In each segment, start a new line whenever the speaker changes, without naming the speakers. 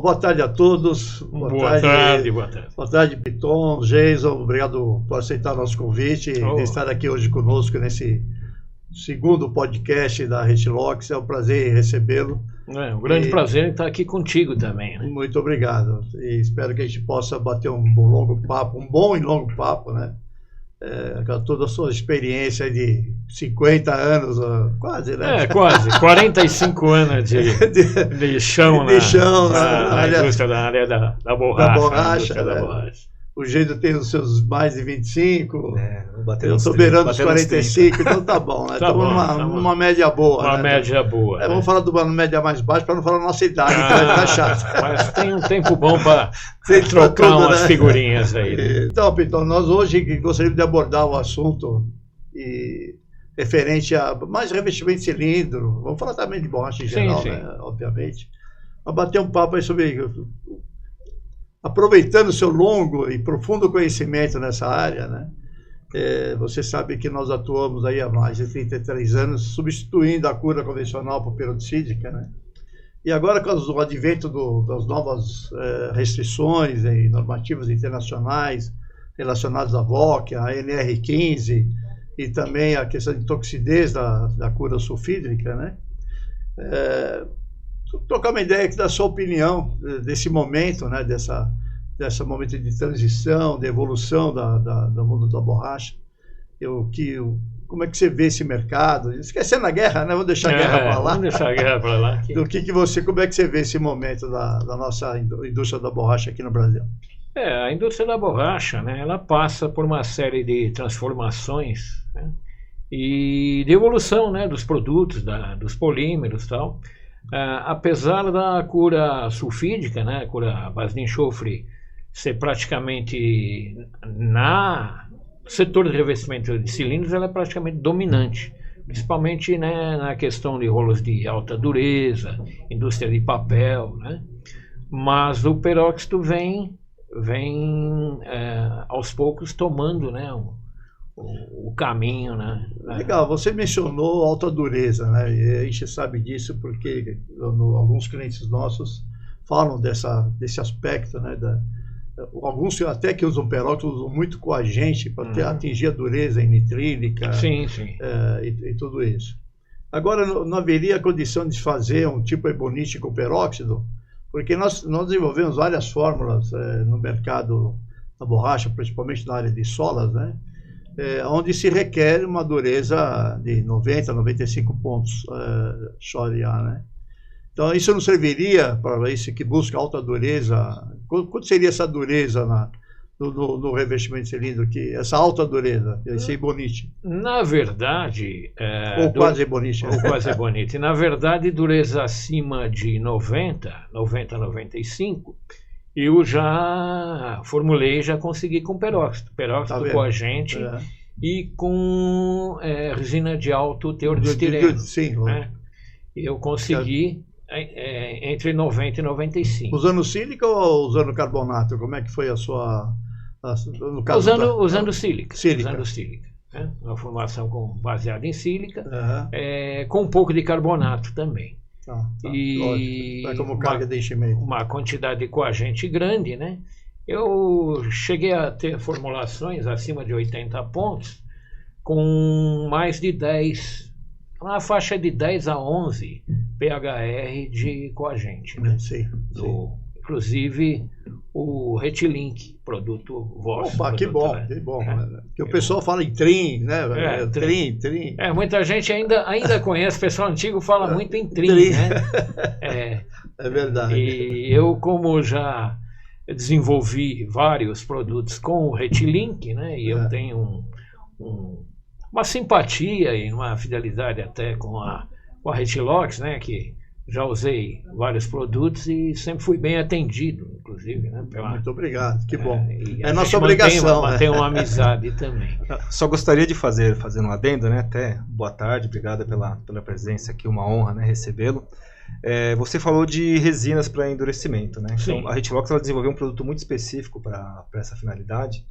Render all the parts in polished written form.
Boa tarde a todos.
Boa tarde.
Boa tarde, Piton, Jason. Obrigado por aceitar o nosso convite e estar aqui hoje conosco nesse segundo podcast da Retlox. É um prazer recebê-lo.
É um grande prazer estar aqui contigo também. Né?
Muito obrigado. E espero que a gente possa bater um bom e longo papo, né? Com toda a sua experiência de 50 anos, quase, né?
Quase. 45 anos de chão na indústria da área da borracha.
Da borracha. O jeito tem os seus mais de 25. Eu estou
30,
beirando os 45, então tá bom, né? Estamos numa média boa.
Uma média boa.
Vamos falar de uma média mais baixa para não falar a nossa idade, que vai ficar chato.
Mas tem um tempo bom para trocar umas figurinhas aí. Né?
Então, Piton, nós hoje gostaríamos de abordar o assunto referente a mais revestimento de cilindro. Vamos falar também de borracha em geral, sim. Né? Obviamente. Vamos bater um papo aí sobre... Aproveitando o seu longo e profundo conhecimento nessa área, né? Você sabe que nós atuamos aí há mais de 33 anos, substituindo a cura convencional por peroxídica, né? E agora, com o advento das novas restrições e normativas internacionais relacionadas à VOC, à NR15 e também a questão de toxidez da cura sulfídrica, né? Trocar uma ideia aqui da sua opinião desse momento, né, dessa momento de transição, de evolução do mundo da borracha. Como é que você vê esse mercado? Esquecendo a guerra, né? Vamos deixar a guerra para lá.
Vamos deixar a guerra para lá.
Como é que você vê esse momento da nossa indústria da borracha aqui no Brasil?
A indústria da borracha, né, ela passa por uma série de transformações, né, e de evolução, né, dos produtos, dos polímeros e tal. Apesar da cura sulfídica, né, a cura à base de enxofre, ser praticamente, no setor de revestimento de cilindros, ela é praticamente dominante, principalmente, né, na questão de rolos de alta dureza, indústria de papel, né, mas o peróxido vem aos poucos tomando, né, o caminho, né?
Legal, você mencionou alta dureza, né? E a gente sabe disso porque alguns clientes nossos falam desse aspecto, né? Alguns até que usam peróxido usam muito coagente para atingir a dureza nitrílica.
Sim.
E tudo isso. Agora, não haveria condição de fazer um tipo ebonite com peróxido? Porque nós desenvolvemos várias fórmulas no mercado da borracha, principalmente na área de solas, né? Onde se requer uma dureza de 90 a 95 pontos Shorian, né? Então, isso não serviria para esse que busca alta dureza? Quanto seria essa dureza no revestimento de cilindro? Essa alta dureza, esse ebonite?
Na verdade...
ou quase ebonite.
Ou quase ebonite. Na verdade, dureza acima de 90 a 95... Eu já formulei, já consegui com peróxido com agente e com resina de alto teor de estireno.
Sim,
né? Eu consegui entre 90 e 95.
Usando sílica ou usando carbonato? Como é que foi a sua... no caso
usando sílica. Usando sílica. Né? Uma formação baseada em sílica, com um pouco de carbonato também.
E como carga de enchimento.
Uma quantidade de coagente grande, né? Eu cheguei a ter formulações acima de 80 pontos com mais de 10, uma faixa de 10 a 11 PHR de coagente, né?
Sim.
Inclusive o Retilink, produto vosso.
Opa, que bom. Porque o pessoal fala em trim, né? Trim.
Muita gente ainda conhece, o pessoal antigo fala muito em trim, né?
É verdade.
E eu, como já desenvolvi vários produtos com o Retilink, né? E eu tenho uma simpatia e uma fidelidade até com a Retlox, né? Que já usei vários produtos e sempre fui bem atendido, inclusive, né?
Muito obrigado, que bom. É nossa obrigação.
Manter uma amizade também.
Só gostaria de fazer um adendo, né? Até boa tarde, obrigado pela presença aqui, uma honra, né, recebê-lo. Você falou de resinas para endurecimento, né?
Sim.
Então, a Retlox ela desenvolveu um produto muito específico para essa finalidade,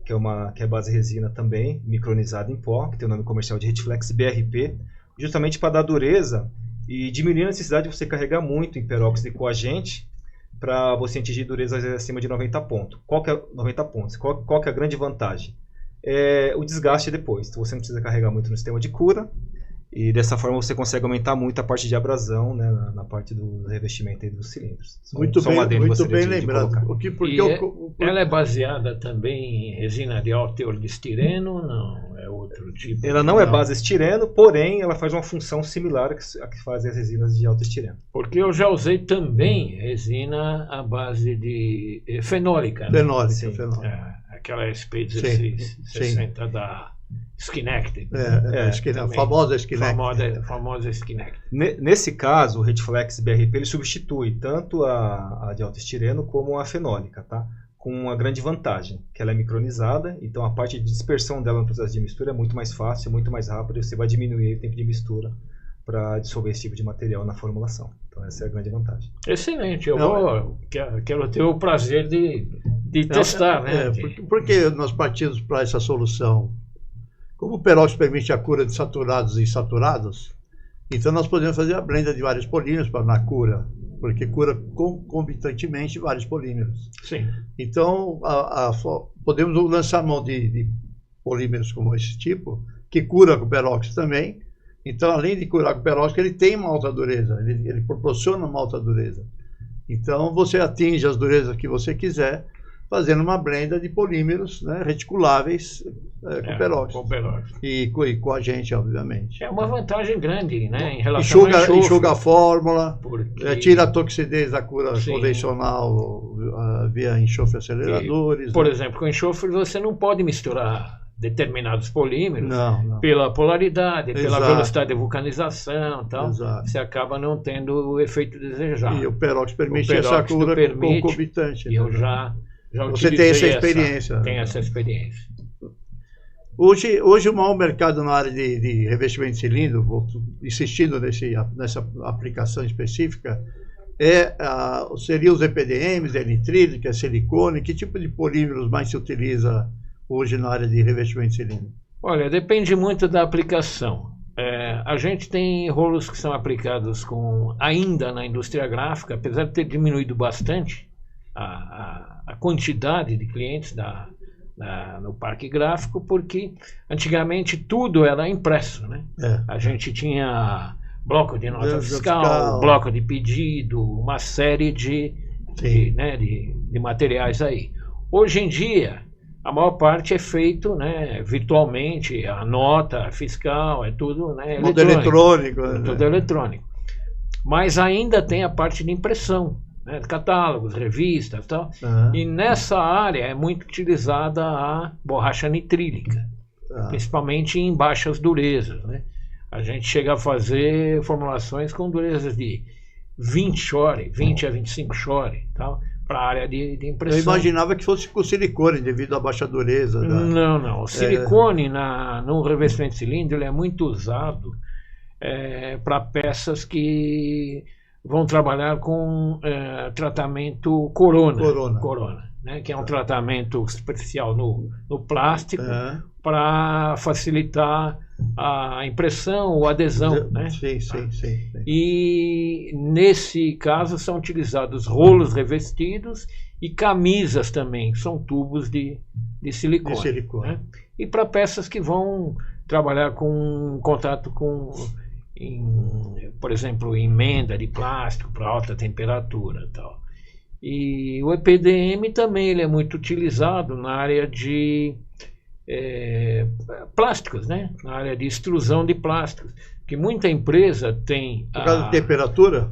que é base resina também, micronizada em pó, que tem o nome comercial de Retflex BRP, justamente para dar dureza e diminuir a necessidade de você carregar muito em peróxido e coagente para você atingir durezas acima de 90 pontos. Qual que é 90 pontos? Qual que é a grande vantagem? É o desgaste depois. Então você não precisa carregar muito no sistema de cura. E dessa forma você consegue aumentar muito a parte de abrasão, né, na parte do revestimento aí dos cilindros.
Muito bem lembrado.
Ela é baseada também em resina de alto teor de estireno? Não, é outro tipo?
Ela não é base estireno, porém ela faz uma função similar a que fazem as resinas de alto estireno.
Porque eu já usei também resina à base de fenólica. Né?
Fenólica.
Aquela SP1660 da Skinect.
A famosa Skinect.
Famosa Skinect.
Nesse caso, o Redflex BRP ele substitui tanto a de alto estireno como a fenólica, tá? Com uma grande vantagem, que ela é micronizada, então a parte de dispersão dela no processo de mistura é muito mais fácil, muito mais rápido, e você vai diminuir o tempo de mistura para dissolver esse tipo de material na formulação. Então essa é a grande vantagem.
Excelente, quero ter o prazer de testar, né?
Porque nós partimos para essa solução. Como o peróxido permite a cura de saturados e insaturados, então nós podemos fazer a blenda de vários polímeros na cura, porque cura concomitantemente vários polímeros.
Sim.
Então, podemos lançar mão de polímeros como esse tipo, que cura com peróxido também. Então, além de curar com peróxido, ele tem uma alta dureza, ele proporciona uma alta dureza. Então, você atinge as durezas que você quiser, fazendo uma blenda de polímeros, né, reticuláveis com peróxido. E com a gente, obviamente.
É uma vantagem grande, né, em relação ao enxofre.
Enxuga a fórmula,
porque...
tira a toxicidez da cura convencional via enxofre aceleradores.
Por exemplo, com enxofre você não pode misturar determinados polímeros
não.
pela polaridade, pela velocidade de vulcanização e tal. Você acaba não tendo o efeito desejado.
E o peróxido permite essa cura concomitante.
E eu já
você tem essa experiência.
Tem essa experiência.
Hoje o maior mercado na área de revestimento de cilindro, insistindo nessa aplicação específica, seria os EPDMs, nitrílica, silicone. Que tipo de polímeros mais se utiliza hoje na área de revestimento de cilindro?
Olha, depende muito da aplicação. A gente tem rolos que são aplicados ainda na indústria gráfica, apesar de ter diminuído bastante a quantidade de clientes no parque gráfico, porque antigamente tudo era impresso, né? A gente tinha bloco de nota fiscal, bloco de pedido, uma série de materiais aí. Hoje em dia, a maior parte é feito, né, virtualmente, a nota fiscal, é tudo, né,
eletrônico.
Tudo eletrônico. Mas ainda tem a parte de impressão, né, catálogos, revistas e tal. E nessa área é muito utilizada a borracha nitrílica, principalmente em baixas durezas, né? A gente chega a fazer formulações com durezas de 20 a 25 shore e tal, para a área de impressão.
Eu imaginava que fosse com silicone, devido à baixa dureza.
Não. O silicone no revestimento de cilindro ele é muito usado para peças que vão trabalhar com tratamento corona, né, que é um tratamento superficial no plástico para facilitar a impressão ou adesão, né?
Sim.
E nesse caso são utilizados rolos revestidos e camisas também, que são tubos de silicone. Né? E para peças que vão trabalhar com contato por exemplo, emenda de plástico para alta temperatura e tal. E o EPDM também ele é muito utilizado na área de plásticos, né? Na área de extrusão de plásticos, que muita empresa tem...
Por causa da temperatura?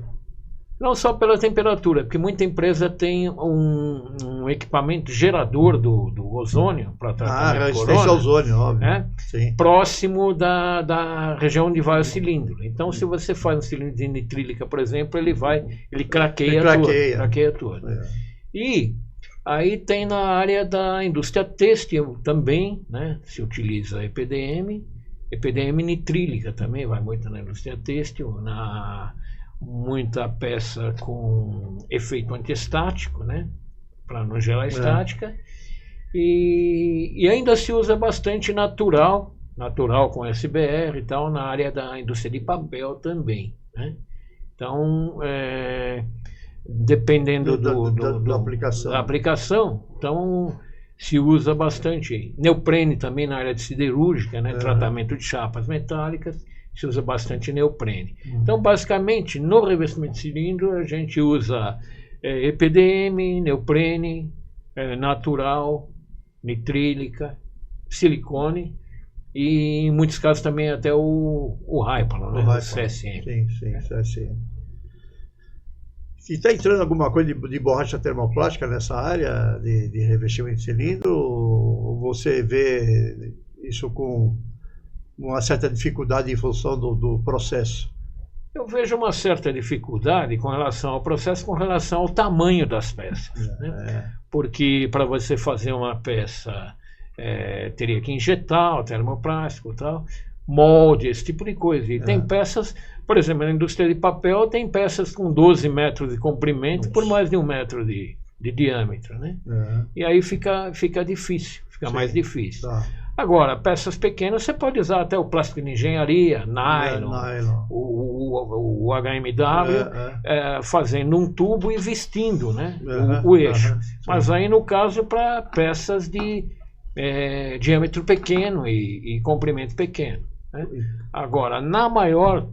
Não só pela temperatura, porque muita empresa tem um equipamento gerador do ozônio para tratamento
resistência ao ozônio, óbvio.
Né? Próximo da região onde vai o cilindro. Então, se você faz um cilindro de nitrílica, por exemplo, ele craqueia tudo. E aí tem na área da indústria têxtil também, né? Se utiliza EPDM nitrílica também, vai muito na indústria têxtil, muita peça com efeito antiestático, né, para não gelar estática, e ainda se usa bastante natural com SBR e tal, na área da indústria de papel também, né? Então, dependendo
da aplicação.
da aplicação, então se usa bastante. Neoprene também na área de siderúrgica, né? Tratamento de chapas metálicas, se usa bastante neoprene. Então, basicamente, no revestimento de cilindro, a gente usa EPDM, neoprene, natural, nitrílica, silicone e, em muitos casos, também até o Hypalon, né? O CSM.
Sim, CSM. E está entrando alguma coisa de borracha termoplástica nessa área de revestimento de cilindro? Ou você vê isso com uma certa dificuldade em função do processo?
Eu vejo uma certa dificuldade com relação ao processo, com relação ao tamanho das peças. Né? Porque para você fazer uma peça, teria que injetar o termoplástico, tal, molde, esse tipo de coisa. E tem peças, por exemplo, na indústria de papel, tem peças com 12 metros de comprimento por mais de 1 metro de diâmetro. Né? E aí fica difícil, fica mais difícil.
Tá.
Agora, peças pequenas, você pode usar até o plástico de engenharia, nylon. O HMW, fazendo um tubo e vestindo, né, o eixo. Mas aí, no caso, para peças de diâmetro pequeno e comprimento pequeno. Né? Agora, na maior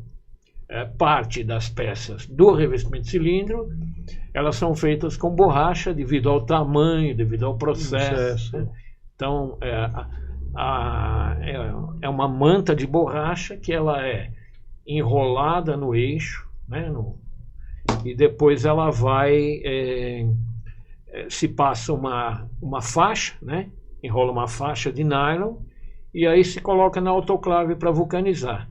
parte das peças do revestimento de cilindro, elas são feitas com borracha devido ao tamanho, devido ao processo. Né? Então, é uma manta de borracha que ela é enrolada no eixo, né, e depois ela vai, se passa uma faixa, né, enrola uma faixa de nylon e aí se coloca na autoclave para vulcanizar.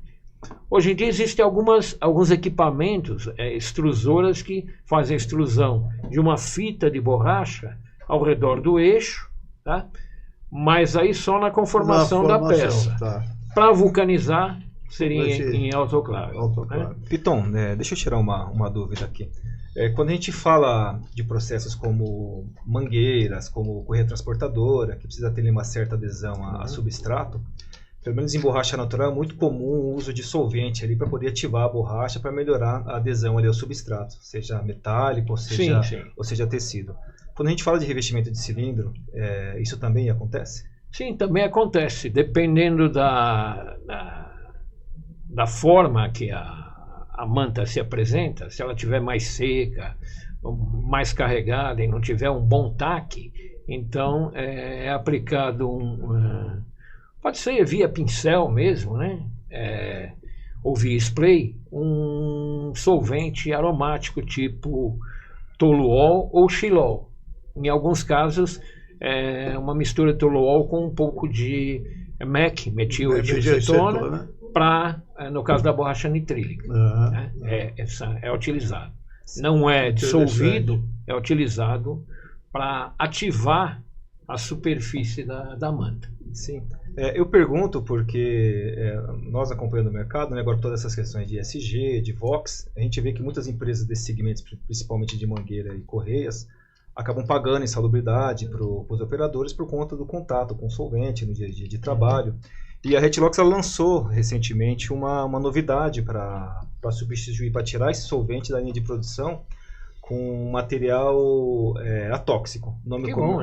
Hoje em dia existem alguns equipamentos, extrusoras, que fazem a extrusão de uma fita de borracha ao redor do eixo, tá? Mas aí só na conformação da peça. Tá. Para vulcanizar, seria em autoclave.
Né? Piton, deixa eu tirar uma dúvida aqui. Quando a gente fala de processos como mangueiras, como correia transportadora, que precisa ter uma certa adesão a substrato, pelo menos em borracha natural é muito comum o uso de solvente ali para poder ativar a borracha para melhorar a adesão ali ao substrato, seja metálico ou seja tecido. Quando a gente fala de revestimento de cilindro, isso também acontece?
Sim, também acontece, dependendo da forma que a manta se apresenta. Se ela estiver mais seca, mais carregada e não tiver um bom taque, então é aplicado pode ser via pincel mesmo, né? Ou via spray, um solvente aromático tipo toluol ou xilol. Em alguns casos, uma mistura de toluol com um pouco de MEC, metilcetona, né? No caso da borracha nitrílica. É utilizado. Não é dissolvido, é utilizado para ativar a superfície da manta.
Sim. Eu pergunto porque nós acompanhando o mercado, né, agora todas essas questões de ESG, de VOX, a gente vê que muitas empresas desses segmentos, principalmente de mangueira e correias, acabam pagando insalubridade para os operadores por conta do contato com o solvente no dia a dia de trabalho. E a Retlox lançou recentemente uma novidade para substituir, para tirar esse solvente da linha de produção com material atóxico.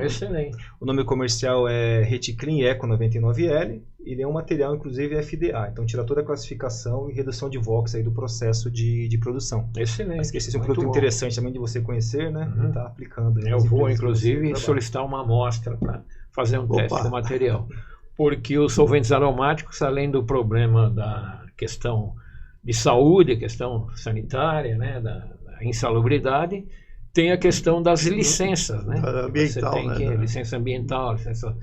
Excelente.
O nome comercial é Reticlean Eco 99L. Ele é um material, inclusive, FDA. Então, tira toda a classificação e redução de VOX aí do processo de produção.
Excelente.
Acho que esse é um produto interessante também de você conhecer, né? E tá aplicando.
Eu vou, inclusive, solicitar uma amostra para fazer um teste do material. Porque os solventes aromáticos, além do problema da questão de saúde, questão sanitária, né, da insalubridade, tem a questão das licenças, né?
Ambiental,
você tem licença ambiental, licença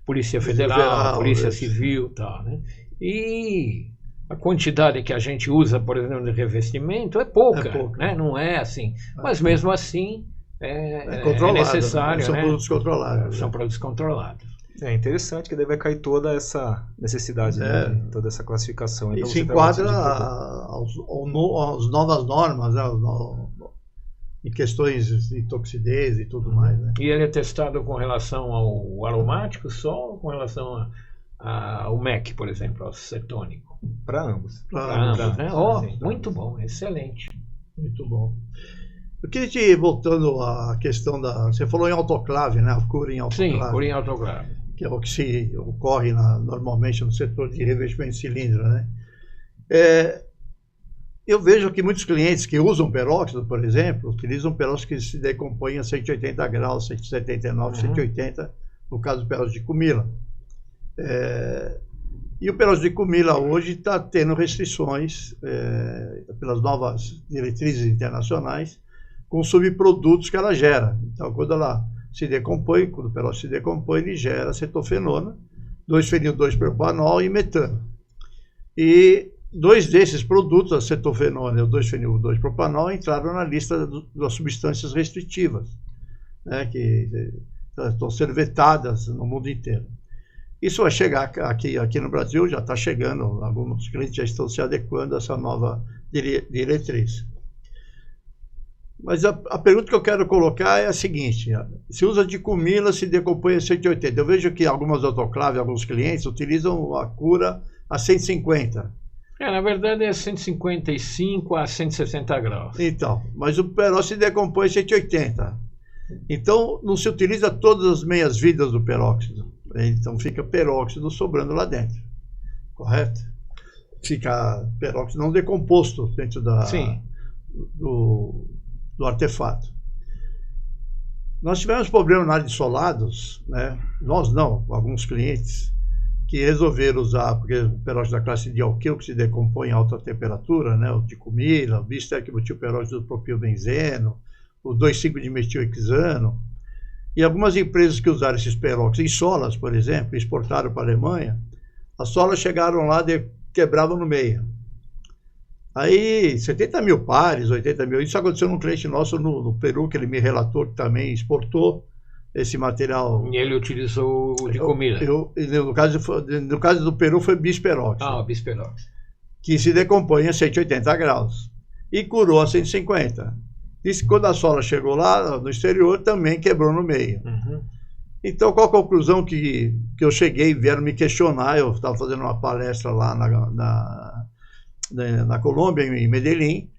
Polícia Federal, Polícia Civil, tal, né? E a quantidade que a gente usa, por exemplo, de revestimento é pouca, né? Não é assim, mas mesmo assim é necessário,
são
né?
produtos controlados.
São produtos controlados.
É interessante que daí vai cair toda essa necessidade, toda essa classificação. Então,
e se enquadra às novas normas, né? Em questões de toxidez e tudo mais. Né?
E ele é testado com relação ao aromático só ou com relação ao MEC, por exemplo, ao cetônico?
Para ambos.
Para ambos, né? Muito bom, excelente.
Muito bom. Eu queria voltando à questão da... Você falou em autoclave, né? A cura em autoclave.
Sim, cura em autoclave.
Que é o que se ocorre normalmente no setor de revestimento de cilindro, né? Eu vejo que muitos clientes que usam peróxido, por exemplo, utilizam peróxido que se decompõe a 180 graus, 179, 180, no caso do peróxido de Comila. E o peróxido de Comila hoje está tendo restrições pelas novas diretrizes internacionais com subprodutos que ela gera. Então, quando ela se decompõe, quando o peróxido se decompõe, ele gera acetofenona, 2-fenil-2-propanol e metano. E dois desses produtos, a acetofenona e o 2-fenil-2-propanol, entraram na lista das substâncias restritivas, né, que estão sendo vetadas no mundo inteiro. Isso vai chegar aqui no Brasil, já está chegando, alguns clientes já estão se adequando a essa nova diretriz. Mas a pergunta que eu quero colocar é a seguinte: se usa de Comila, se decompõe a 180. Eu vejo que algumas autoclaves, alguns clientes utilizam a cura a 150.
Na verdade é 155 a 160 graus.
Então, mas o peróxido se decompõe a 180. Então, não se utiliza todas as meias-vidas do peróxido. Então, fica peróxido sobrando lá dentro. Correto? Fica peróxido não decomposto dentro do artefato. Nós tivemos problema na área de solados, né? Nós não, alguns clientes que resolveram usar, porque o peróxido da classe de alquil que se decompõe em alta temperatura, né? O de Comila, o bistequimotilperóxido do propilbenzeno, o 2,5-dimetilhexano, e algumas empresas que usaram esses peróxidos em solas, por exemplo, exportaram para a Alemanha, as solas chegaram lá e quebravam no meio. Aí, 70 mil pares, 80 mil, isso aconteceu num cliente nosso no Peru, que ele me relatou que também exportou esse material.
E ele utilizou o de Comila.
No caso do Peru foi bisperóxido.
O bisperóxido.
Que se decompõe a 180 graus. E curou a 150. Disse que quando a sola chegou lá no exterior, também quebrou no meio. Então, qual a conclusão que eu cheguei, vieram me questionar, eu estava fazendo uma palestra lá na Colômbia, em Medellín,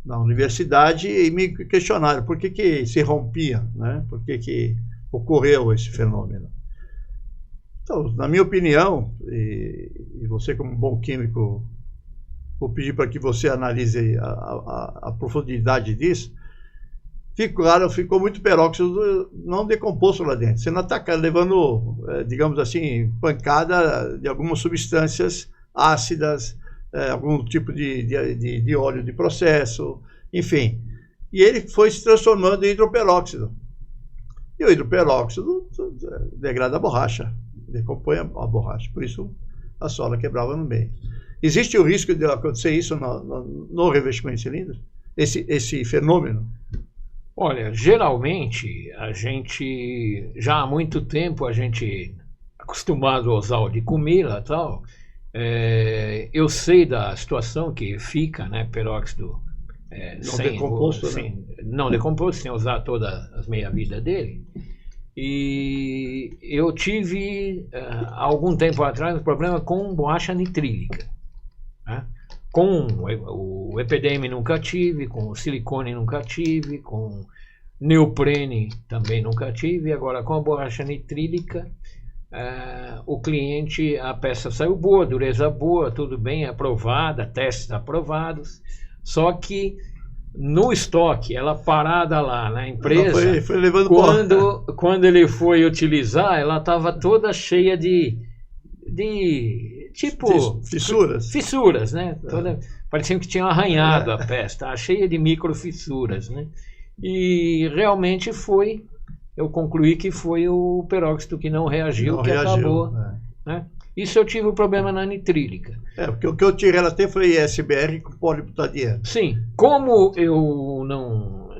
na universidade, e me questionaram por que se rompia, né? Por que ocorreu esse fenômeno. Então, na minha opinião, e você como um bom químico, vou pedir para que você analise a profundidade disso. Ficou muito peróxido não decomposto lá dentro, sendo atacado, levando, digamos assim, pancada de algumas substâncias ácidas, algum tipo de óleo de processo, enfim. E ele foi se transformando em hidroperóxido. E o hidroperóxido degrada a borracha, decompõe a borracha, por isso a sola quebrava no meio. Existe o risco de acontecer isso no revestimento de cilindro? Esse fenômeno?
Olha, geralmente, a gente, já há muito tempo, a gente acostumado a usar o de Comila e tal, eu sei da situação que fica, né, peróxido não decomposto, sem usar todas as meia-vida dele. E eu tive, algum tempo atrás, um problema com borracha nitrílica. Né? Com o EPDM nunca tive, com o silicone nunca tive, com neoprene também nunca tive. Agora, com a borracha nitrílica, o cliente, a peça saiu boa, dureza boa, tudo bem, aprovada, testes aprovados. Só que no estoque, ela parada lá na empresa,
foi levando
quando ele foi utilizar, ela estava toda cheia de tipo fissuras, né? Parecia que tinha arranhado a peça, tá cheia de micro fissuras, né? E realmente eu concluí que foi o peróxido que não reagiu, acabou, né? Isso eu tive um problema na nitrílica.
Porque o que eu tirei ela até foi SBR com polibutadieno.
Sim, como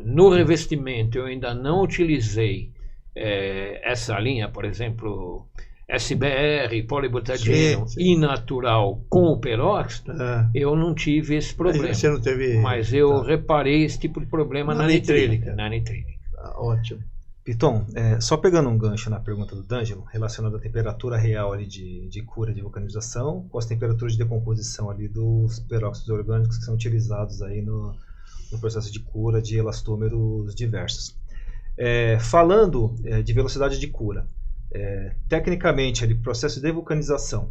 no revestimento eu ainda não utilizei essa linha, por exemplo, SBR, polibutadieno e natural com o peróxido, eu não tive esse problema.
Você não teve...
Mas eu reparei esse tipo de problema na nitrílica.
Ótimo.
Piton, só pegando um gancho na pergunta do D'Angelo, relacionado à temperatura real ali de cura de vulcanização, com as temperaturas de decomposição ali dos peróxidos orgânicos que são utilizados aí no processo de cura de elastômeros diversos. Falando de velocidade de cura, tecnicamente, ali, processo de vulcanização,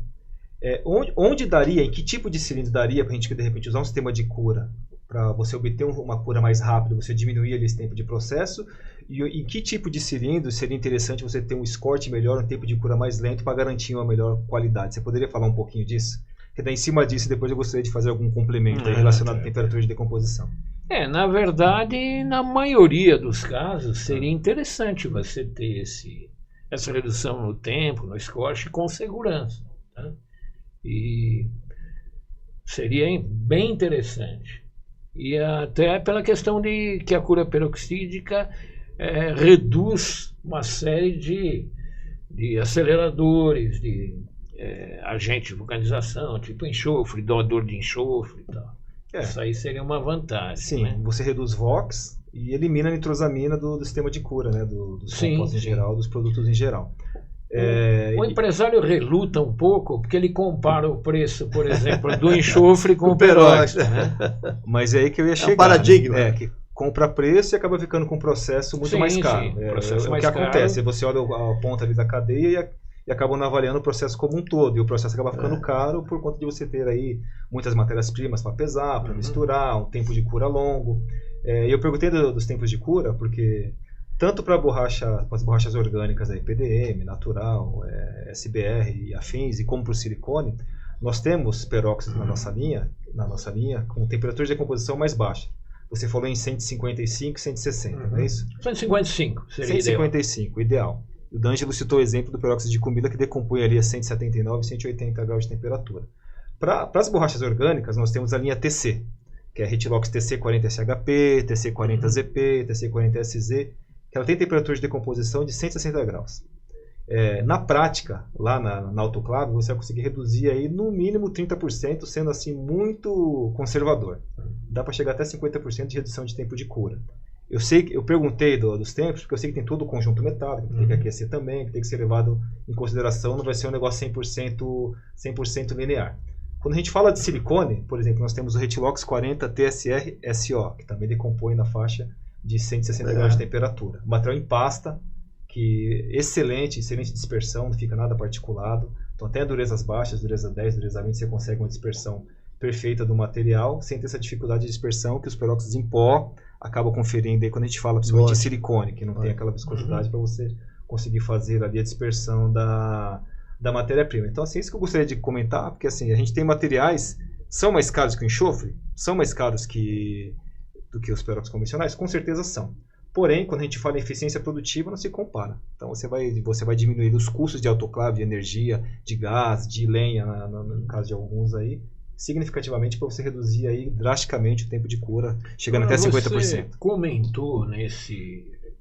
onde daria, em que tipo de cilindro daria para a gente, de repente, usar um sistema de cura para você obter uma cura mais rápida, você diminuir ali esse tempo de processo, e em que tipo de cilindro seria interessante você ter um escorte melhor, um tempo de cura mais lento para garantir uma melhor qualidade? Você poderia falar um pouquinho disso? Porque daí, em cima disso, depois eu gostaria de fazer algum complemento aí relacionado à temperatura de decomposição.
Na verdade, na maioria dos casos, seria interessante você ter essa redução no tempo, no escorte, com segurança. Tá? E seria bem interessante. E até pela questão de que a cura peroxídica reduz uma série de aceleradores, de agentes de vulcanização, tipo enxofre, doador de enxofre e tal. Isso aí seria uma vantagem.
Sim, né? Você reduz VOX e elimina a nitrosamina do sistema de cura, né? Dos compostos em geral, dos produtos em geral.
O empresário reluta um pouco porque ele compara o preço, por exemplo, do enxofre com o peróxido. Né?
Mas é aí que eu ia chegar.
É um paradigma.
Né? Que compra preço e acaba ficando com um processo muito mais caro. O que acontece? Você olha a ponta ali da cadeia e acaba não avaliando o processo como um todo. E o processo acaba ficando caro por conta de você ter aí muitas matérias-primas para pesar, para misturar, um tempo de cura longo. Eu perguntei dos tempos de cura porque tanto para as borrachas orgânicas, aí, PDM, natural, SBR e afins, e como para o silicone, nós temos peróxido na nossa linha com temperatura de decomposição mais baixa. Você falou em 155, 160, não é isso?
155 seria
155, ideal. O D'Angelo citou o exemplo do peróxido de cumila que decompõe ali a 179 e 180 graus de temperatura. Para as borrachas orgânicas, nós temos a linha TC, que é Retilox TC40SHP, TC40ZP, TC40SZ, que ela tem temperatura de decomposição de 160 graus. Na prática, lá na autoclave, você vai conseguir reduzir aí no mínimo 30%, sendo assim muito conservador. Dá para chegar até 50% de redução de tempo de cura. Eu perguntei dos tempos, porque eu sei que tem todo o conjunto metálico, que tem que aquecer também, que tem que ser levado em consideração, não vai ser um negócio 100% linear. Quando a gente fala de silicone, por exemplo, nós temos o Retilox 40 TSR SO, que também decompõe na faixa de 160 graus de temperatura. O material em pasta, que excelente dispersão, não fica nada particulado. Então até durezas baixas, dureza 10, dureza 20, você consegue uma dispersão perfeita do material, sem ter essa dificuldade de dispersão que os peróxidos em pó acabam conferindo aí quando a gente fala principalmente de silicone, que não tem aquela viscosidade para você conseguir fazer ali a dispersão da matéria-prima. Então assim, isso que eu gostaria de comentar, porque assim, a gente tem materiais, são mais caros que o enxofre? São mais caros do que os peróxidos convencionais? Com certeza são. Porém, quando a gente fala em eficiência produtiva, não se compara. Então, você vai diminuir os custos de autoclave, de energia, de gás, de lenha, no caso de alguns aí, significativamente para você reduzir aí drasticamente o tempo de cura, chegando até 50%.
Você comentou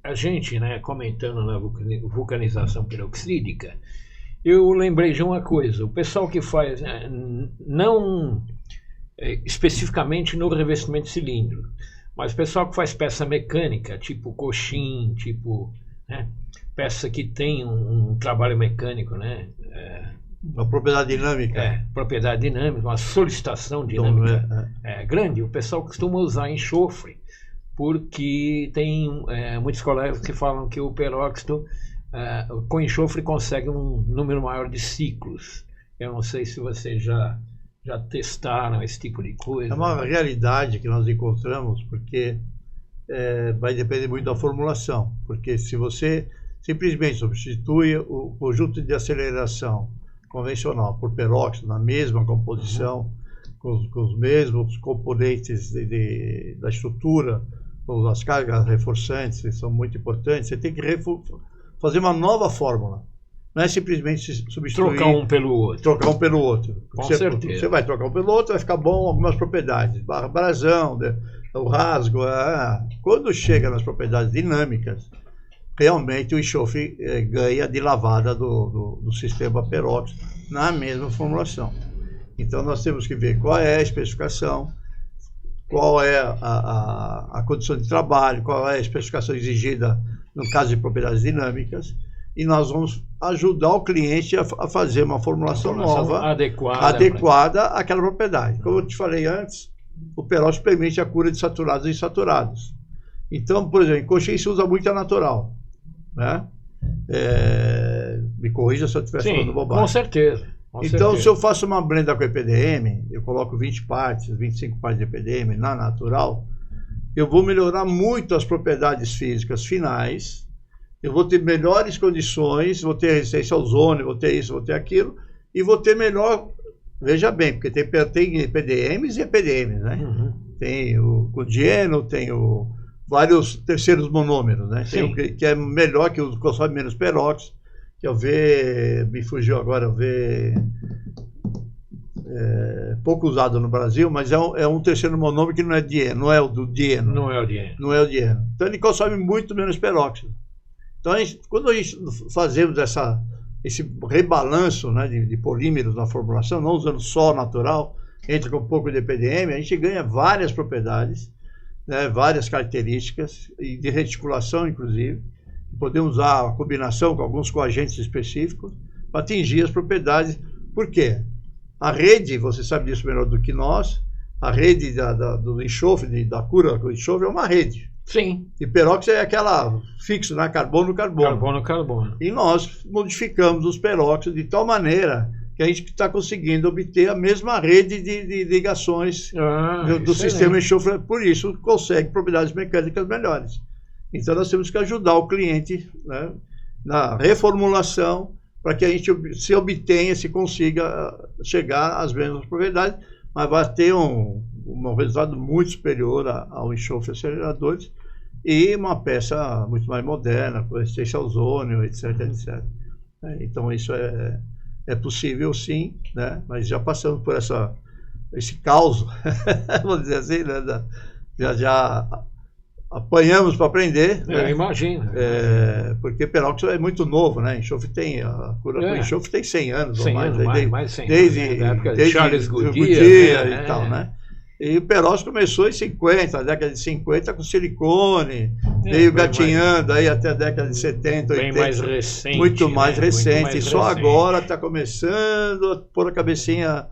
a gente, né, comentando na vulcanização peroxídica, eu lembrei de uma coisa. O pessoal que faz, não especificamente no revestimento de cilindro, mas o pessoal que faz peça mecânica, tipo coxim, peça que tem um trabalho mecânico, né?
Uma propriedade dinâmica.
Propriedade dinâmica, uma solicitação dinâmica grande. O pessoal costuma usar enxofre, porque tem muitos colegas que falam que o peróxido com enxofre consegue um número maior de ciclos. Eu não sei se vocês já testaram esse tipo de coisa.
É uma realidade que nós encontramos, porque vai depender muito da formulação. Porque se você simplesmente substitui o conjunto de aceleração convencional por peróxido na mesma composição, com os mesmos componentes da estrutura, as cargas reforçantes, que são muito importantes, você tem que fazer uma nova fórmula. Não é simplesmente substituir...
Trocar um pelo outro.
Com certeza. Você vai trocar um pelo outro, vai ficar bom algumas propriedades. Abrasão, o rasgo. Quando chega nas propriedades dinâmicas, realmente o enxofre ganha de lavada do sistema peróxido na mesma formulação. Então nós temos que ver qual é a especificação, qual é a condição de trabalho, qual é a especificação exigida no caso de propriedades dinâmicas, e nós vamos ajudar o cliente a fazer uma formulação nova, adequada àquela propriedade. Como eu te falei antes, o peróxido permite a cura de saturados e insaturados. Então, por exemplo, em coxim se usa muito a natural, né? Me corrija se eu estiver falando bobagem.
Com certeza.
Então, se eu faço uma blenda com EPDM, eu coloco 20 partes, 25 partes de EPDM na natural, eu vou melhorar muito as propriedades físicas finais, eu vou ter melhores condições, vou ter resistência ao ozônio, vou ter isso, vou ter aquilo, e vou ter melhor, veja bem, porque tem EPDMs e EPDMs, né? Uhum. Tem o codieno, tem vários terceiros monômeros, né? Tem que é melhor, que consome menos peróxido, que é o me fugiu agora, pouco usado no Brasil, mas é um terceiro monômero que não é dieno, não é o do dieno.
Não é o dieno.
Não é o dieno. Então ele consome muito menos peróxido. Então, quando a gente fazemos esse rebalanço, né, de polímeros na formulação, não usando só natural, entra com um pouco de EPDM, a gente ganha várias propriedades, né, várias características, e de reticulação, inclusive. Podemos usar a combinação com alguns coagentes específicos para atingir as propriedades. Por quê? A rede, você sabe disso melhor do que nós, a rede do enxofre, da cura com enxofre é uma rede.
Sim.
E peróxido é aquela fixo, né? Carbono. E nós modificamos os peróxidos de tal maneira que a gente está conseguindo obter a mesma rede de ligações do sistema enxofre. Por isso, consegue propriedades mecânicas melhores. Então, nós temos que ajudar o cliente, né, na reformulação para que a gente se consiga chegar às mesmas propriedades, mas vai ter um resultado muito superior ao enxofre aceleradores e uma peça muito mais moderna, com resistência ao ozônio, etc, etc. Então, isso é possível, sim, né? Mas já passamos por esse caos, vamos dizer assim, né? Já apanhamos para aprender.
Eu imagino.
Porque peróxido é muito novo, né? Enxofre a cura com enxofre tem 100 anos
100
ou mais.
Anos, mais 100
desde
anos, da época
de
Charles Goodyear
e tal, né? E o peróxido começou em 50, na década de 50, com silicone, veio gatinhando aí até a década de 70, 80.
Bem mais recente.
Muito mais recente. E só agora está começando a pôr a cabecinha,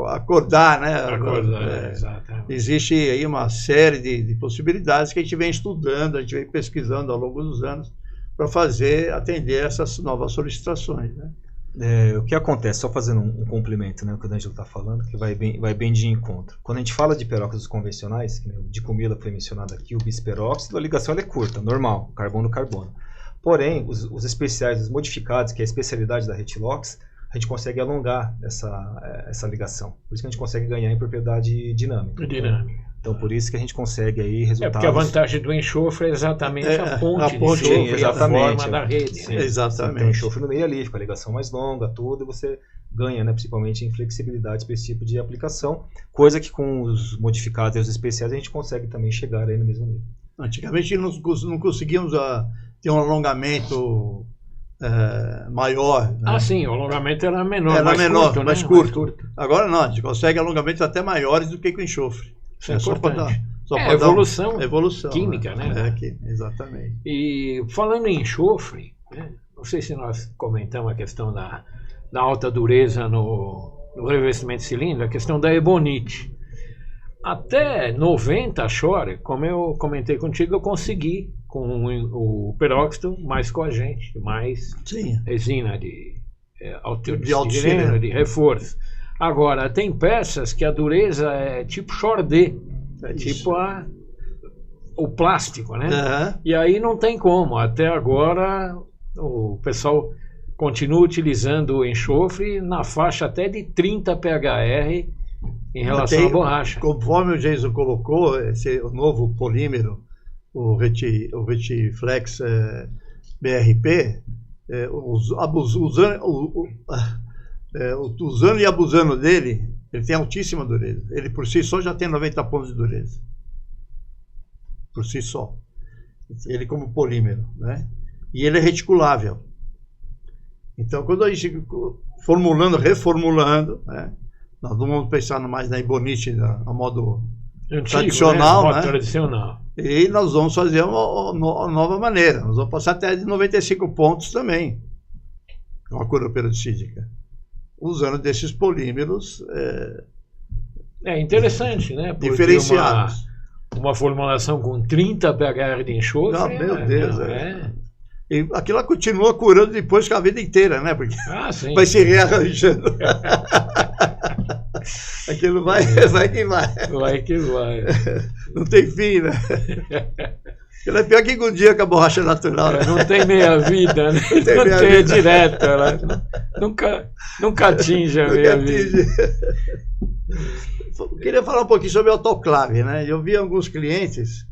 acordar, né?
Exatamente.
Existe aí uma série de possibilidades que a gente vem estudando, a gente vem pesquisando ao longo dos anos para atender essas novas solicitações, né?
O que acontece, só fazendo um complemento, né, o que o D'Angelo está falando, que vai bem de encontro. Quando a gente fala de peróxidos convencionais, que o dicomila foi mencionado aqui, o bisperóxido, a ligação é curta, normal, carbono-carbono. Porém, os especiais, os modificados, que é a especialidade da Retilox, a gente consegue alongar essa ligação. Por isso que a gente consegue ganhar em propriedade dinâmica. Então, por isso que a gente consegue aí resultados...
porque a vantagem do enxofre é exatamente a ponte de enxofre, a forma da rede.
Sim, exatamente.
Tem o enxofre no meio ali, fica a ligação mais longa, tudo, e você ganha, né, principalmente em flexibilidade para esse tipo de aplicação, coisa que com os modificados e os especiais a gente consegue também chegar aí no mesmo nível.
Antigamente não conseguíamos ter um alongamento maior. Né?
Sim, o alongamento era menor,
mais curto. Agora não, a gente consegue alongamentos até maiores do que com enxofre.
Isso é importante. Evolução química, né?
Exatamente.
E falando em enxofre, né, não sei se nós comentamos a questão da alta dureza no revestimento cilíndrico, a questão da ebonite. Até 90 Shore, como eu comentei contigo, eu consegui com o peróxido mais coagente, mais resina de alto-estireno, de reforço. Agora, tem peças que a dureza é tipo Shore-D, tipo o plástico, né? Uhum. E aí não tem como. Até agora, o pessoal continua utilizando o enxofre na faixa até de 30 PHR em relação à borracha.
Conforme o Jason colocou, o novo polímero, o Retiflex BRP, usando e abusando dele, ele tem altíssima dureza. Ele por si só já tem 90 pontos de dureza. Por si só. Ele como polímero, né? E ele é reticulável. Então, quando a gente reformulando, né? Nós não vamos pensar mais na ebonite a modo antigo, tradicional, né?
Tradicional.
E nós vamos fazer uma nova maneira. Nós vamos passar até de 95 pontos também. Uma cura peroxídica. Usando desses polímeros
É interessante, né? Porque
Diferenciados.
uma formulação com 30 pH de enxofre.
Não, meu Deus,
é.
E aquilo lá continua curando depois com a vida inteira, né? Porque
Sim.
vai se rearranjando. Aquilo vai que vai.
Vai que vai.
Não tem fim, né? Aquilo é pior que com o dia com a borracha natural. Né?
Não tem meia vida, né? Não tem direto. Ela nunca atinge a meia vida.
Eu queria falar um pouquinho sobre autoclave, né? Eu vi alguns clientes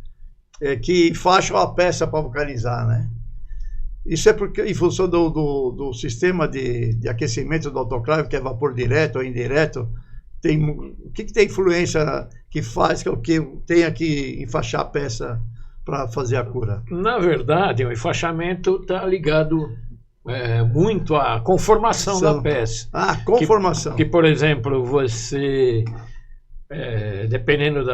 que enfaixam a peça para vulcanizar, né? Isso é porque, em função do sistema de aquecimento do autoclave, que é vapor direto ou indireto, o que tem influência que faz que tenha que enfaixar a peça para fazer a cura?
Na verdade, o enfaixamento está ligado muito à conformação da peça.
Ah, conformação.
Que, por exemplo, você, dependendo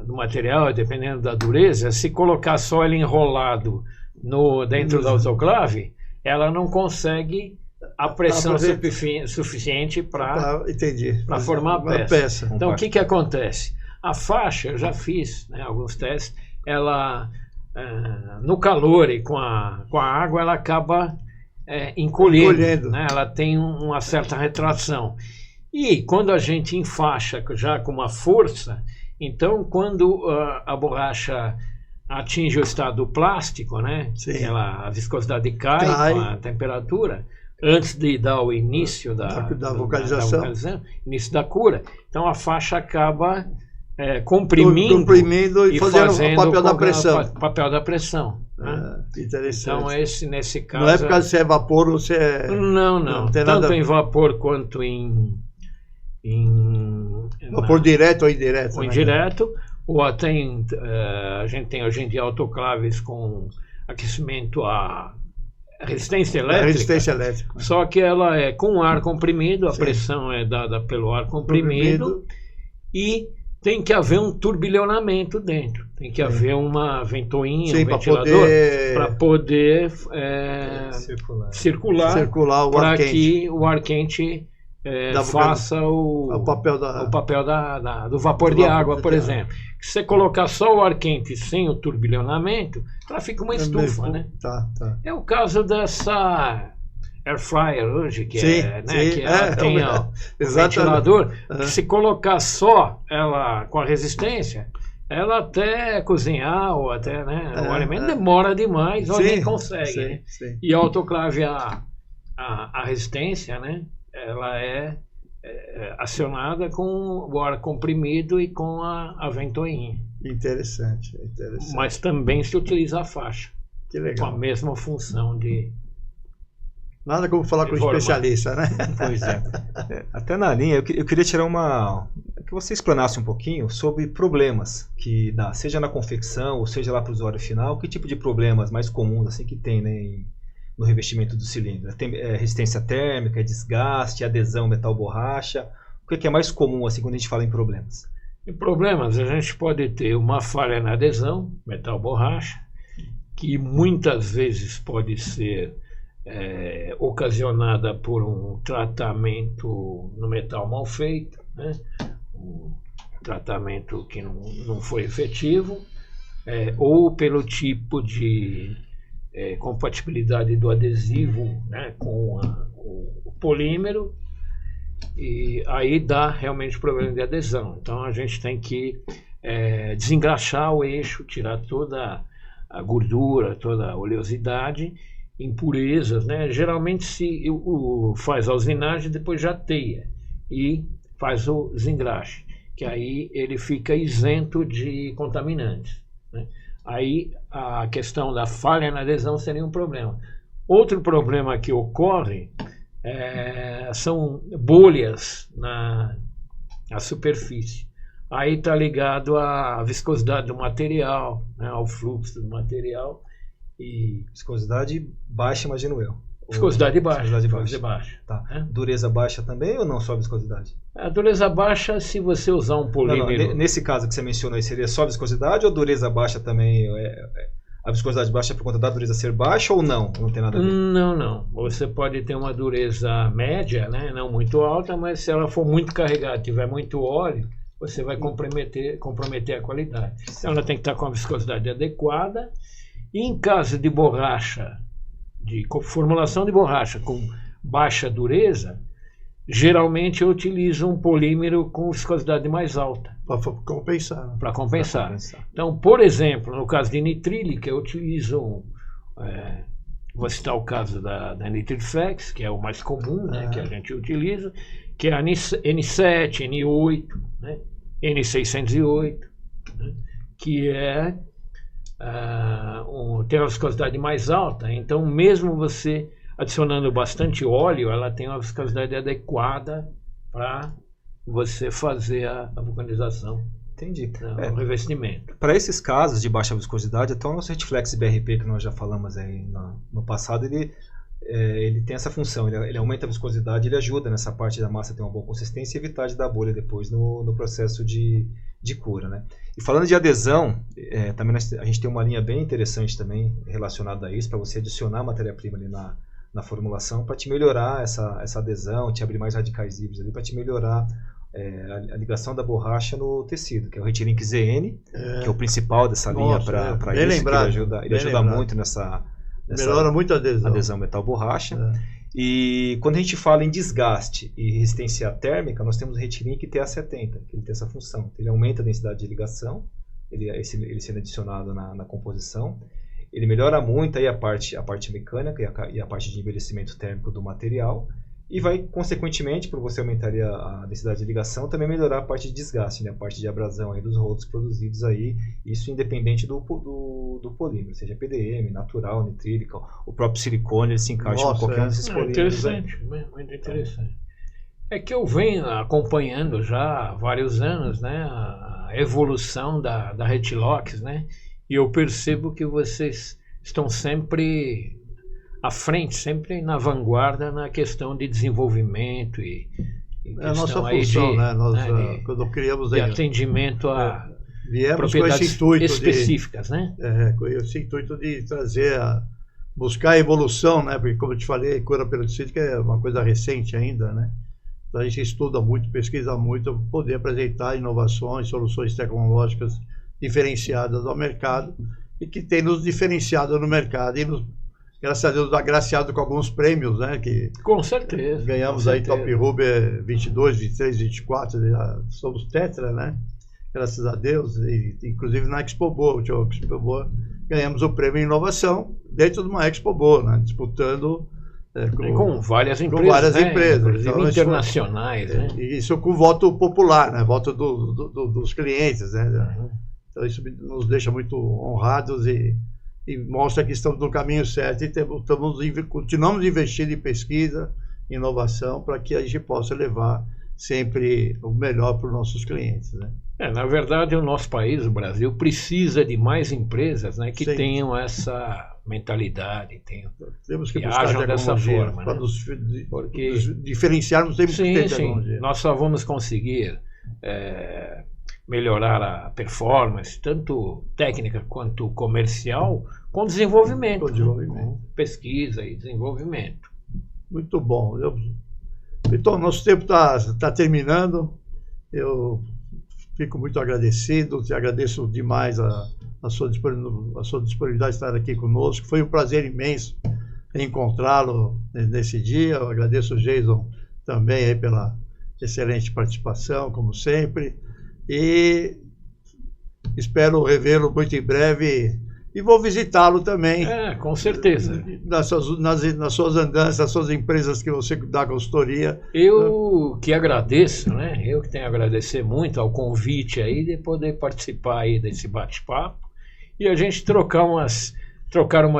do material, dependendo da dureza, se colocar só ele enrolado dentro da autoclave, ela não consegue a pressão suficiente para formar a peça. Então, o que acontece? A faixa, eu já fiz alguns testes, ela, no calor e com a água, ela acaba encolhendo. Né? Ela tem uma certa retração. E quando a gente enfaixa já com uma força, então, quando a borracha atinge o estado plástico, né? A viscosidade cai com a temperatura, antes de dar o início da vulcanização, início da cura. Então a faixa acaba comprimindo e fazendo o papel da pressão. Né?
Interessante.
Então nesse caso...
Não é por causa se é vapor ou se é...
Não. Tanto em vapor quanto em
vapor direto ou indireto.
Ou indireto. Ou até a gente tem hoje em dia autoclaves com aquecimento a resistência elétrica. Só que ela é com ar comprimido, a pressão é dada pelo ar comprimido e tem que haver um turbilhonamento dentro. Tem que haver uma ventoinha, um ventilador para poder circular para que o ar quente faça o papel do vapor de água, por exemplo. Se você colocar só o ar quente sem o turbilhonamento, ela fica uma estufa, né? É o caso dessa air fryer hoje, que tem o ventilador, que se colocar só ela com a resistência, ela até cozinhar ou até o alimento demora demais, ou nem consegue. E a autoclave, a resistência, né? Ela é acionada com o ar comprimido e com a ventoinha.
Interessante.
Mas também se utiliza a faixa.
Que legal.
Com a mesma função de...
Nada como falar com o especialista, né?
Pois é. Até na linha, eu queria tirar que você explanasse um pouquinho sobre problemas que dá, seja na confecção ou seja lá para o usuário final, que tipo de problemas mais comuns assim, que tem, né, no revestimento do cilindro? Tem resistência térmica, desgaste, adesão metal-borracha? O que é mais comum assim, quando a gente fala em problemas?
Em problemas, a gente pode ter uma falha na adesão metal-borracha, que muitas vezes pode ser ocasionada por um tratamento no metal mal feito, né? Um tratamento que não foi efetivo, ou pelo tipo de compatibilidade do adesivo, né, com o polímero, e aí dá realmente problema de adesão. Então a gente tem que desengraxar o eixo, tirar toda a gordura, toda a oleosidade, impurezas, né? Geralmente faz a usinagem, depois jateia e faz o desengraxe, que aí ele fica isento de contaminantes, né? Aí a questão da falha na adesão seria um problema. Outro problema que ocorre são bolhas na superfície. Aí está ligado à viscosidade do material, né, ao fluxo do material. E
viscosidade baixa, imagino eu.
Viscosidade baixa.
Tá. Dureza baixa também ou não só viscosidade?
A dureza baixa, se você usar um polímero...
Não, nesse caso que você mencionou aí, seria só viscosidade ou dureza baixa também? A viscosidade baixa é por conta da dureza ser baixa ou não? Não tem nada a ver?
Não. Você pode ter uma dureza média, né? Não muito alta, mas se ela for muito carregada, tiver muito óleo, você vai comprometer a qualidade. Então ela tem que estar com a viscosidade adequada. E em caso de borracha, de formulação de borracha com baixa dureza, geralmente eu utilizo um polímero com viscosidade mais alta.
Para compensar.
Para compensar. Então, por exemplo, no caso de nitrílica, eu utilizo, vou citar o caso da Nitrilflex, que é o mais comum, né, que a gente utiliza, que é a N7, N8, né, N608, né, que tem uma viscosidade mais alta. Então, mesmo você adicionando bastante óleo, ela tem uma viscosidade adequada para você fazer a vulcanização.
Entendi.
O revestimento.
Para esses casos de baixa viscosidade, até o nosso Heatflex BRP, que nós já falamos aí no passado, ele tem essa função, ele aumenta a viscosidade, ele ajuda nessa parte da massa ter uma boa consistência e evitar de dar bolha depois no processo de cura, né? E falando de adesão, também a gente tem uma linha bem interessante também relacionada a isso, para você adicionar matéria-prima ali na formulação, para te melhorar essa adesão, te abrir mais radicais livres ali, para te melhorar a ligação da borracha no tecido, que é o Retilink ZN, que é o principal dessa linha para isso,
lembrado,
ele ajuda muito nessa
melhora muito a
adesão metal-borracha. E quando a gente fala em desgaste e resistência térmica, nós temos o Retilink TA70, que ele tem essa função. Ele aumenta a densidade de ligação, ele sendo adicionado na composição. Ele melhora muito aí a parte mecânica e a parte de envelhecimento térmico do material. E vai, consequentemente, por você aumentar a densidade de ligação, também melhorar a parte de desgaste, né? A parte de abrasão aí dos rolos produzidos aí, isso independente do polímero, seja PDM, natural, nitrílica, o próprio silicone, ele se encaixa com qualquer um desses polímeros.
Interessante, muito interessante. É que eu venho acompanhando já há vários anos, né, a evolução da Retilox, né, e eu percebo que vocês estão sempre à frente, sempre na vanguarda na questão de desenvolvimento e
a nossa função, né? Nós, quando criamos
de atendimento a
viemos
propriedades
com esse intuito
específicas, né?
Com esse intuito de trazer buscar a evolução, né? Porque, como eu te falei, cura peroxídica é uma coisa recente ainda, né? Então a gente estuda muito, pesquisa muito, para poder apresentar inovações, soluções tecnológicas diferenciadas ao mercado e que tem nos diferenciado no mercado e graças a Deus, agraciado com alguns prêmios, né? Que
com certeza.
Ganhamos
com
aí
certeza.
Top Ruber 22, 23, 24, já somos tetra, né? Graças a Deus. E, inclusive na Expo Boa, ganhamos o prêmio em inovação dentro de uma Expo Boa, né? Disputando
com várias empresas,
então,
internacionais, né?
E isso com voto popular, né? Voto dos clientes, né? Então isso nos deixa muito honrados e mostra que estamos no caminho certo e continuamos investindo em pesquisa, inovação, para que a gente possa levar sempre o melhor para os nossos clientes, né?
Na verdade, o nosso país, o Brasil, precisa de mais empresas, né, que tenham essa mentalidade,
temos que
ajam dessa forma,
para
né?
nos diferenciarmos, temos que ter tecnologia.
Nós só vamos conseguir melhorar a performance, tanto técnica quanto comercial, com desenvolvimento. Com pesquisa e desenvolvimento.
Muito bom. Então, nosso tempo está terminando. Eu fico muito agradecido, te agradeço demais a sua disponibilidade de estar aqui conosco. Foi um prazer imenso encontrá-lo nesse dia. Eu agradeço o Jason também aí pela excelente participação, como sempre. E espero revê-lo muito em breve e vou visitá-lo também.
Com certeza.
Nas suas andanças, nas suas empresas que você dá consultoria.
Eu que agradeço, né? Eu que tenho a agradecer muito ao convite aí de poder participar aí desse bate-papo e a gente trocar umas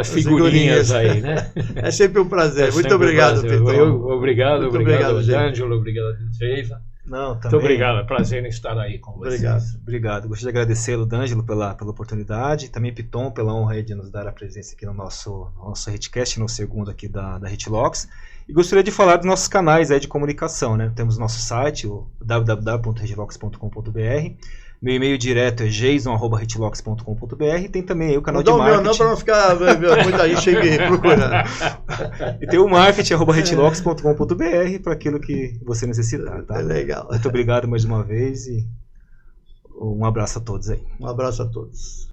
figurinhas aí, né?
É sempre um prazer. Muito obrigado, Piton.
Obrigado, Ângelo, obrigado, Jason.
Não, também.
Muito obrigado, é prazer em estar aí com vocês.
Obrigado. Gostaria de agradecê-lo, D'Angelo, pela oportunidade, também Piton, pela honra aí de nos dar a presença aqui no nosso Hitcast, no segundo aqui da Hitlox. E gostaria de falar dos nossos canais aí de comunicação, né? Temos nosso site, o www.hitlox.com.br. Meu e-mail direto é jason@hitlox.com.br. Tem também aí o canal de marketing.
Não, para não ficar muita gente procurando.
E tem o marketing@hitlox.com.br para aquilo que você necessitar, tá?
É legal.
Muito obrigado mais uma vez e Um abraço a todos aí.
Um abraço a todos.